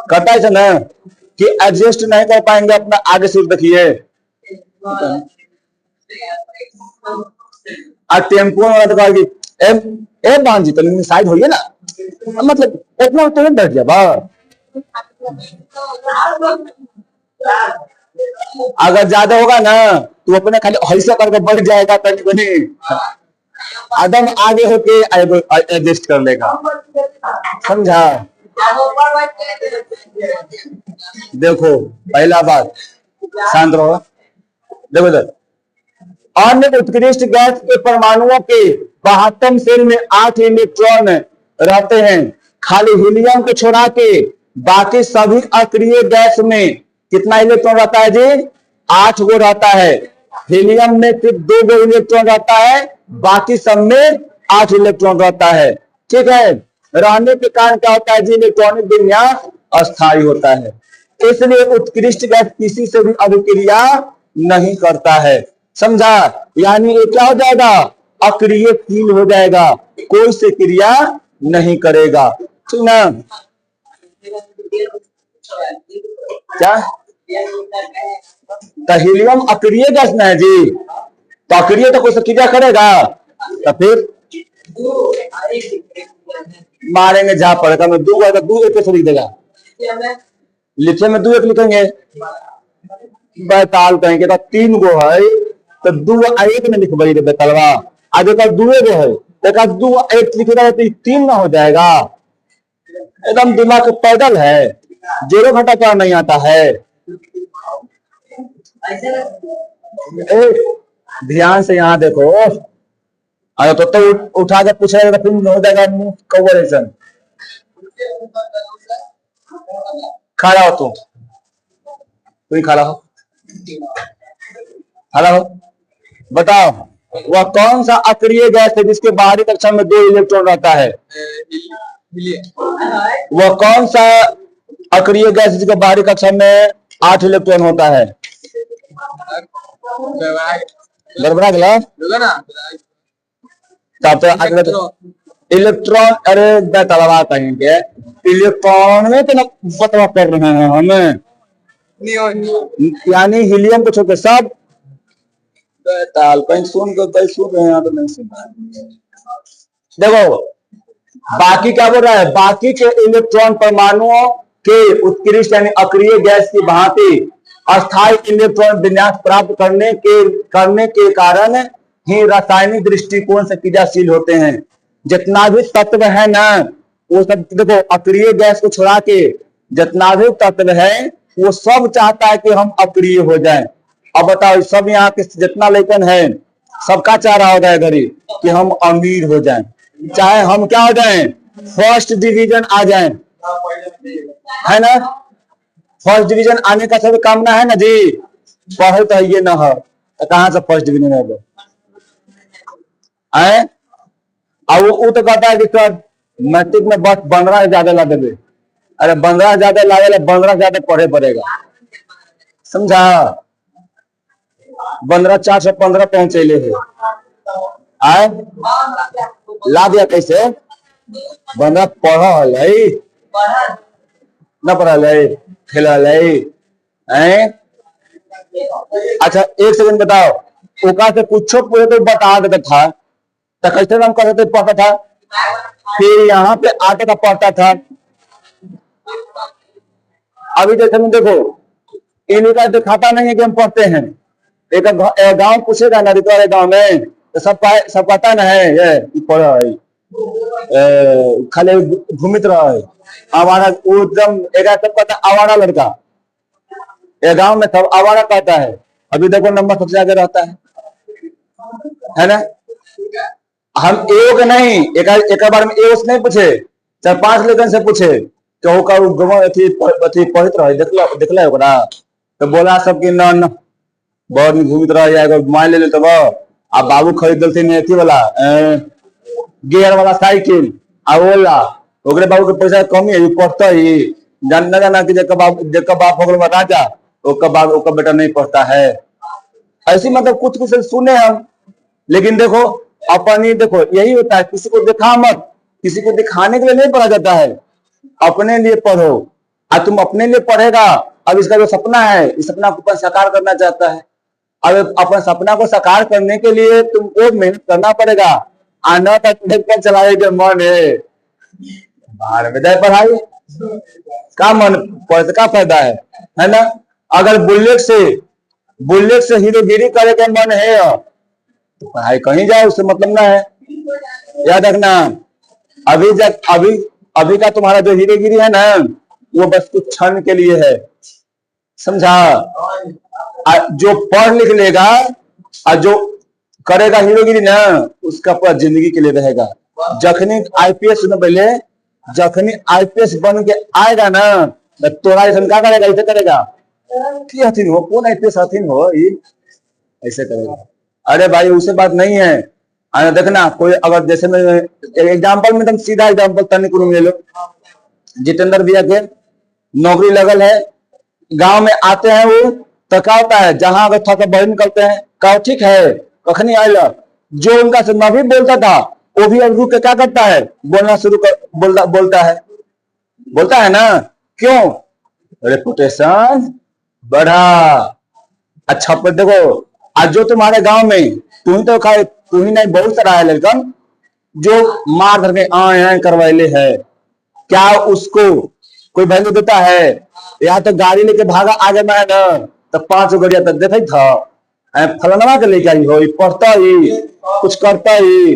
करता है समझा कि एडजस्ट नहीं कर पाएंगे अपना, आगे सीट देखिए। आज टेम्पो वाला तो कहेगी ए बांध जी तो साइड होइए ना, मतलब इतना तो बैठ गया बा। अगर ज्यादा होगा ना तो अपने खाली ऐसा करके बढ़ जाएगा, कहीं आदम आगे होके एडजस्ट कर लेगा, समझा। देखो पहला बात, शांत रहो, देखो इधर, अन्य उत्कृष्ट गैस के परमाणुओं के 72 शेल में 8 इलेक्ट्रॉन रहते हैं। खाली हीलियम को छोड़ा के बाकी सभी अक्रिय गैस में कितना इलेक्ट्रॉन रहता है जी, 8 गो रहता है। हीलियम में सिर्फ 2 गो इलेक्ट्रॉन रहता है, बाकी सब में 8 इलेक्ट्रॉन रहता है, ठीक है। रहने के कारण क्या होता है जी, इलेक्ट्रॉनिक विन्यास अस्थायी होता है, इसलिए उत्कृष्ट गैस किसी से भी अभिक्रिया नहीं करता है, समझा। यानी ये क्या हो जाएगा, अक्रियशील हो जाएगा, कोई से क्रिया नहीं करेगा, ठीक ना। क्या तो हीलियम अक्रिय गैस ना है जी, तो अक्रिय तो कोई से क्रिया करेगा, तो फिर मारेंगे जहां पड़ेगा। मैं 2 तो 2 एक लिख देगा, लिथियम में 2 एक लिखेंगे, बैताल कहेंगे तो 3 गो है तो 2 एक में लिखवाई बैतलवा, आज एक 2 गो है तो 2 एक लिखेगा तो 3 ना हो जाएगा। एकदम दिमाग पैदल है, जोड़ो घटाकर नहीं आता है। ध्यान से यहाँ देखो, अरे तो उठा के पूछेगा तो फिर हो जाएगा मुंह कवर्सन। खड़ा हो तुम खड़ा हो, खड़ा हो, बताओ वह कौन सा अक्रिय गैस है जिसके बाहरी कक्षा में 2 इलेक्ट्रॉन रहता है। वह कौन सा अक्रिय गैस जिसके बाहरी कक्षा में 8 इलेक्ट्रॉन होता है। गड़बड़ा गया तब तो इलेक्ट्रॉन, अरे बेतलवा कहेंगे इलेक्ट्रॉन में तो बतवा कर रहे हैं हमें, यानी हीलियम को छोड़कर सब ताल कहीं सुन रहे हैं तो नहीं सुन रहे। देखो बाकी क्या बोल रहा है, बाकी के इलेक्ट्रॉन परमाणुओं के उत्कृष्ट यानी अक्रिय गैस की भांति अस्थायी इलेक्ट्रॉन विन्यास प्राप्त करने के कारण ही रासायनिक दृष्टिकोण से क्रियाशील होते हैं। जितना भी तत्व है ना वो सब, देखो अक्रिय गैस को छोड़ा के जितना भी तत्व है वो सब चाहता है कि हम अक्रिय हो जाएं। अब बताओ सब यहाँ के जितना लेकिन है सबका चाह रहा होगा इधर ही कि हम अमीर हो जाएं, चाहे हम क्या हो जाएं, फर्स्ट डिवीजन आ जाएं, है ना। फर्स्ट डिवीजन आने का सब कामना है ना जी, पढ़े तो ये ना हो तो कहां से फर्स्ट डिवीजन है। अब वो तो कहता है कि सर मैट्रिक में बस 15 ज्यादा ला देवे। अरे 15 ज्यादा लावे, 15 ज्यादा पढ़े पड़ेगा, समझा? 15,415 पहुंचे है आए, ला दिया कैसे? 15 पढ़ न पढ़ल है, खेलल है। अच्छा एक सेकंड बताओ, ओका से कुछ पूछे तो बता देता था, तो कैसे नाम करते पढ़ता था? फिर यहाँ पे आके का पढ़ता था। अभी जैसे में देखो, इन्हीं का दिखाता नहीं है कि हम पढ़ते हैं। एक गांव पूछेगा ना रितवारे गांव में, तो सब पता ना है ये पढ़ा है, खाली घूमित रहा है आवारा, एकदम एक सब कहता आवारा लड़का, ये गांव में सब आवारा कहता है। अभी देखो नंबर सबसे आगे रहता है ना? हम एक नहीं, एक बार में एक नहीं पूछे, 4-5 लेकिन से पूछे तो पढ़ित रहे, देखला ओकरा तो बोला सबके न बहुत घूमित रह मोबाइल ले तब आ बाबू खरीद दलथिन अथी वाला गियर वाला साइकिल, आ बोला ओकरे बाबू के पैसा कमी है, पढ़ता ही जानना जाना कि जेका बाप हो गया राजा, ओका बाप ओका बेटा नहीं पढ़ता है। ऐसी मतलब कुछ कुछ सुने हम, लेकिन देखो अपन ही देखो यही होता है, किसी को दिखा मत, किसी को दिखाने के लिए नहीं पढ़ा जाता है, अपने लिए पढ़ो। और तुम अपने लिए पढ़ेगा, अब इसका जो सपना है, इस सपना को अपन साकार करना चाहता है। अब अपन सपना को साकार करने के लिए तुमको मेहनत करना पड़ेगा। आना तक कर चलाए के मन है बाहर में जाए पढ़ाई का मन पढ़ का फायदा है ना? अगर बुलेट से हीरोगिरी करे के मन है तो पढ़ाई कहीं जाए, उससे मतलब ना है। याद रखना, अभी का तुम्हारा जो हीरोगिरी है ना, वो बस कुछ क्षण के लिए है, समझा? जो पढ़ लिख लेगा और जो करेगा हीरोगिरी ना, उसका पूरा जिंदगी के लिए रहेगा। जखनी आईपीएस न पहले, जखनी आईपीएस बन के आएगा ना, तो तोरा ऐसा क्या करेगा? ऐसे करेगा कि हथिन हो, कौन आईपीएस हथिन हो, ऐसे करेगा। अरे भाई उसे बात नहीं है। देखना कोई अगर जैसे में एग्जाम्पल में, तुम सीधा एग्जाम्पल तनिक ले लो, जितेंद्र भैया के नौकरी लगल है, गांव में आते हैं वो तो क्या होता है, जहां अगर थोड़ा बहन निकलते हैं कहो ठीक है कखनी आयल, जो उनका से मैं भी बोलता था वो भी अब रुक के क्या करता है, बोलना शुरू कर बोलता है ना। क्यों? रेपुटेशन बढ़ा। अच्छा पर देखो, आज जो तुम्हारे गांव में तू ही नहीं, बहुत सारा है लेकिन जो मार धर के आए करवाइले है, क्या उसको कोई वैल्यू देता है? या तो गाड़ी लेके भागा आगे में है ना, तो 5 गड़िया तक देखे था फलनवा के लेके आई हो, पढ़ता ही कुछ करता ही।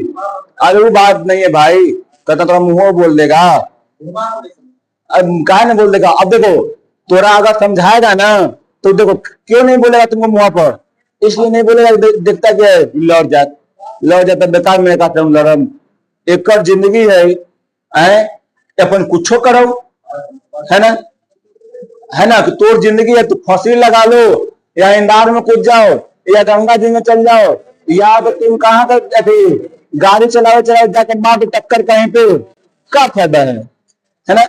अरे वो बात नहीं है भाई, कहता तो मुंह बोल देगा, अब काहे नहीं बोल देगा? अब देखो तोरा अगर समझाएगा ना तो देखो क्यों नहीं बोलेगा तुमको मुंह पर, इसलिए नहीं बोलेगा, देखता क्या है लौट जाता बेकार में कहता हूँ लड़म। एक जिंदगी है अपन कुछो करो, है ना कि तोर जिंदगी है, तू फांसी लगा लो या इंदार में कूद जाओ या गंगा जी में चल जाओ, या तो तुम कहाँ तक गाड़ी चलाओ जाके मार दो टक्कर कहीं पे, क्या फायदा है ना?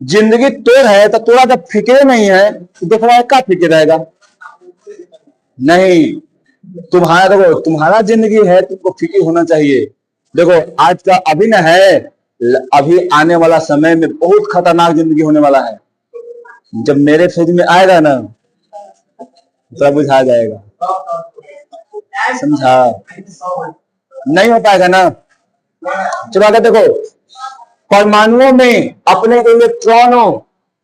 जिंदगी तोड़ है तो तोड़ा जब फिक्र नहीं है तो देख रहा है क्या फिक्र रहेगा? नहीं, तुम्हारा जिंदगी है, तुमको फिक्र होना चाहिए। देखो आज का अभी ना है, अभी आने वाला समय में बहुत खतरनाक जिंदगी होने वाला है। जब मेरे फेज में आएगा ना तो बुझा जाएगा, समझा? नहीं हो पाएगा ना। चलो आगे देखो, परमाणुओं में अपने इलेक्ट्रॉनों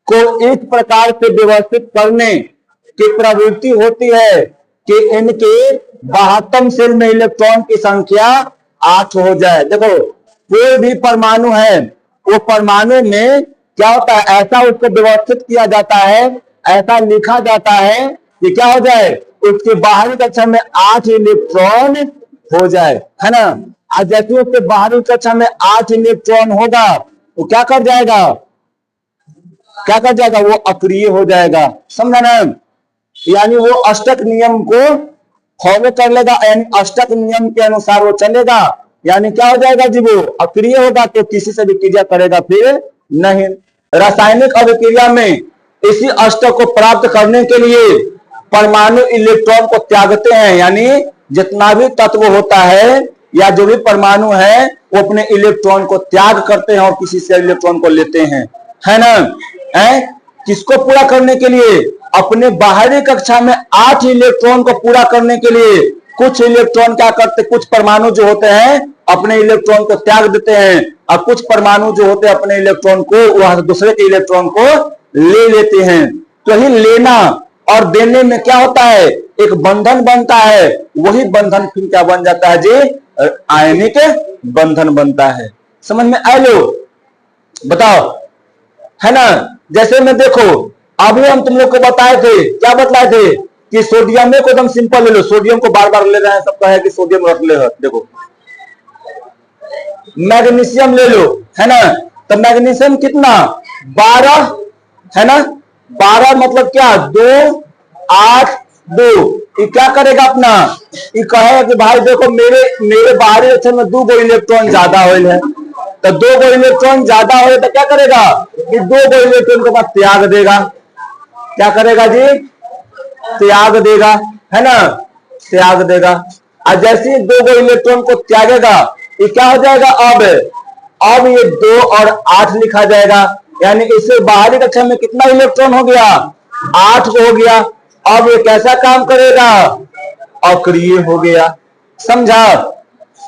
को इस प्रकार से व्यवस्थित करने की प्रवृत्ति होती है कि इनके 72 सेल में इलेक्ट्रॉन की संख्या 8 हो जाए। देखो कोई भी परमाणु है, वो परमाणु में क्या होता है, ऐसा उसको व्यवस्थित किया जाता है, ऐसा लिखा जाता है कि क्या हो जाए, उसके बाहरी कक्षा में 8 इलेक्ट्रॉन हो जाए, है ना? आज जैसे उसके बाहरी कक्षा में 8 इलेक्ट्रॉन होगा, वो क्या कर जाएगा, वो अक्रिय हो जाएगा, समझा ना? यानी वो अष्टक नियम को फॉलो कर लेगा, यानी अष्टक नियम के अनुसार वो चलेगा, यानी क्या हो जाएगा जी, वो अक्रिय होगा तो किसी से भी क्रिया करेगा फिर नहीं। रासायनिक अभिक्रिया में इसी अष्टक को प्राप्त करने के लिए परमाणु इलेक्ट्रॉन को त्यागते हैं, यानी जितना भी तत्व होता है या जो भी परमाणु है वो अपने इलेक्ट्रॉन को त्याग करते हैं और किसी से इलेक्ट्रॉन को लेते हैं, है ना। किसको पूरा करने के लिए? अपने बाहरी कक्षा में 8 इलेक्ट्रॉन को पूरा करने के लिए कुछ इलेक्ट्रॉन क्या करते, कुछ परमाणु जो होते हैं अपने इलेक्ट्रॉन को त्याग देते हैं और कुछ परमाणु जो होते हैं अपने इलेक्ट्रॉन को वह दूसरे के इलेक्ट्रॉन को ले लेते हैं। तो ही लेना और देने में क्या होता है, एक बंधन बनता है, वही बंधन फिर क्या बन जाता है जी, आयनिक बंधन बनता है। समझ में आए लो? बताओ, है ना। जैसे में देखो अभी हम तुम लोग को बताए थे, क्या बताए थे कि सोडियम को एकदम सिंपल ले लो, सोडियम को बार बार ले रहे हैं, सबका है कि सोडियम रख ले। देखो मैग्नीशियम ले लो, है ना। तो मैग्नीशियम कितना, 12, है ना। 12 मतलब क्या, 2 8 2। ये क्या करेगा अपना, ये कहेगा कि भाई देखो मेरे बाहरी कक्षा में 2 गो इलेक्ट्रॉन ज्यादा होल है, तो 2 गो इलेक्ट्रॉन ज्यादा हो तो क्या करेगा कि 2 गो इलेक्ट्रॉन के बाद त्याग देगा। क्या करेगा जी, त्याग देगा, है ना, त्याग देगा। और जैसे ही 2 गो इलेक्ट्रॉन को त्यागेगा ये क्या हो जाएगा, अब ये 2 और 8 लिखा जाएगा, यानी इससे बाहरी कक्षा में कितना इलेक्ट्रॉन हो गया, 8 हो गया। अब ये कैसा काम करेगा, अक्रिय हो गया। समझा।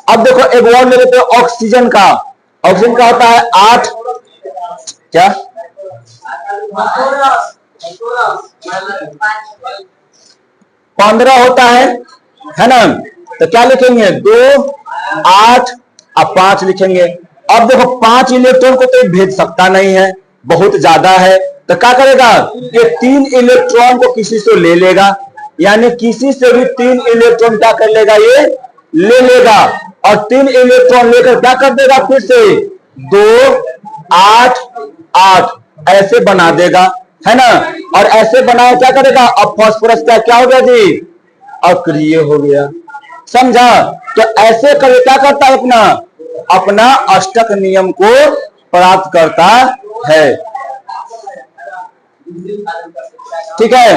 अब देखो एक वर्ड ले लेते हैं ऑक्सीजन का। ऑक्सीजन का होता है 8, क्या 15 होता है ना। तो क्या लिखेंगे, 2 8 और 5 लिखेंगे। अब देखो 5 इलेक्ट्रॉन को तो भेज सकता नहीं है, बहुत ज्यादा है, तो क्या करेगा, ये 3 इलेक्ट्रॉन को किसी से ले लेगा, यानी किसी से भी 3 इलेक्ट्रॉन क्या कर लेगा, ये ले लेगा और 3 इलेक्ट्रॉन लेकर क्या कर देगा, फिर से 2 8 8 ऐसे बना देगा, है ना। और ऐसे बनाया क्या करेगा, अब फास्फोरस का क्या हो गया जी, अक्रिय हो गया। समझा। तो ऐसे करके क्या करता है, अपना अष्टक नियम को प्राप्त करता है। ठीक है,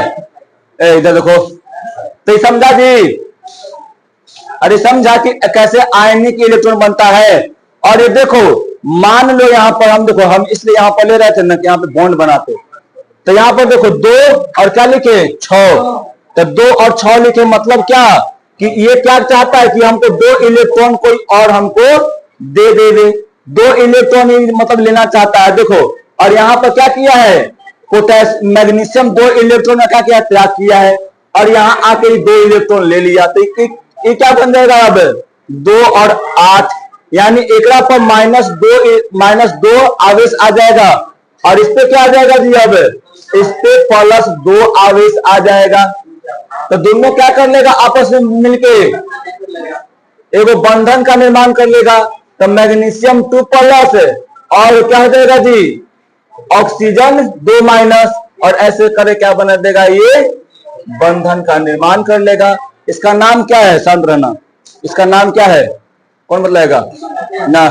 इधर देखो, तो समझा जी, अरे समझा कि कैसे आयनिक इलेक्ट्रॉन बनता है। और ये देखो मान लो यहां पर हम देखो, हम इसलिए यहां पर ले रहे थे ना कि यहां पे बॉन्ड बनाते, तो यहां पर देखो 2 और क्या लिखे 6, तो 2 और 6 लिखे, मतलब क्या कि ये क्या चाहता है कि हमको 2 इलेक्ट्रॉन कोई और हमको दे 2 इलेक्ट्रॉन मतलब लेना चाहता है। देखो और यहां पर क्या किया है, पोटेशियम मैग्नीशियम 2 इलेक्ट्रॉन का क्या किया, त्याग किया है, और यहां आके 2 इलेक्ट्रॉन ले लिया। तो ये क्या बन जाएगा, अब 2 और 8, यानी एक पर -2 आवेश आ जाएगा, और इस पे क्या आ जाएगा जी, अब इस पे +2 आवेश आ जाएगा। तो दोनों क्या कर लेगा, आपस में मिलके एगो बंधन का निर्माण कर लेगा। तो मैग्नीशियम 2+ और क्या हो जाएगा जी, ऑक्सीजन 2-, और ऐसे करे क्या बना देगा, ये बंधन का निर्माण कर लेगा। इसका नाम क्या है, शांत रहना, इसका नाम क्या है, कौन बताएगा ना।